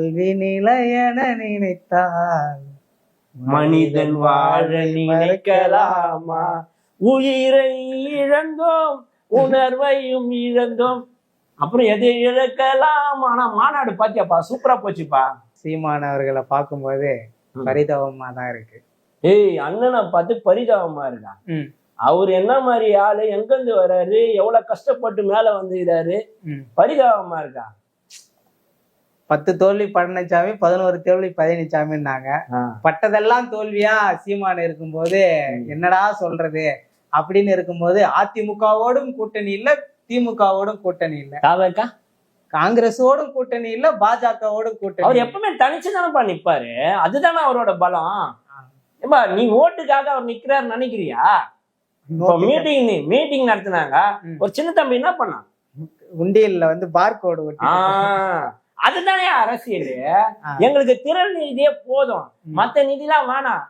தோல்வி நிலையென நினைத்தால் மனிதன் வாழ நினைக்கலாமா, உயிரை இழந்தோம் உணர்வையும் இழந்தோம், அப்புறம் எதை இழக்கலாம். ஆனா மாநாடு பாத்தியாப்பா, சூப்பரா போச்சுப்பா. சீமானவர்களை பார்க்கும்போது பரிதாபமா தான் இருக்கு. ஏய், அண்ணனை பார்த்து பரிதாபமா இருக்கா? அவரு என்ன மாதிரி ஆளு, எங்கிருந்து வர்றாரு, எவ்வளவு கஷ்டப்பட்டு மேல வந்துக்கிறாரு, பரிதாபமா இருக்கா? 10 தோல்வி பழனிசாமி, 11 தோல்வி பழனிசாமின்னாங்க. பட்டதெல்லாம் தோல்வியா சீமான் இருக்கும்போது என்னடா சொல்றது அப்படின்னு இருக்கும்போது, அதிமுகவோடும் கூட்டணி இல்ல, திமுகவோடும் கூட்டணி இல்ல, காங்கிரஸோடும் கூட்டணி இல்ல, பாஜகவோடும் கூட்டணி. அவர் எப்பவுமே தனிச்சுதானப்பா நிப்பாரு, அதுதானே அவரோட பலம். ஏப்பா நீ ஓட்டுக்காக அவர் நிக்கிறாரு நினைக்கிறியா? மீட்டிங் நடத்தினாங்க, ஒரு சின்ன தம்பி என்ன பண்ணா, உண்டியல்ல வந்து பார்கோடு ஒட்டி. அதுதானே அரசியல். எங்களுக்கு திரள் நிதியே போதும், மத்த நிதிலாம் வேணாம்.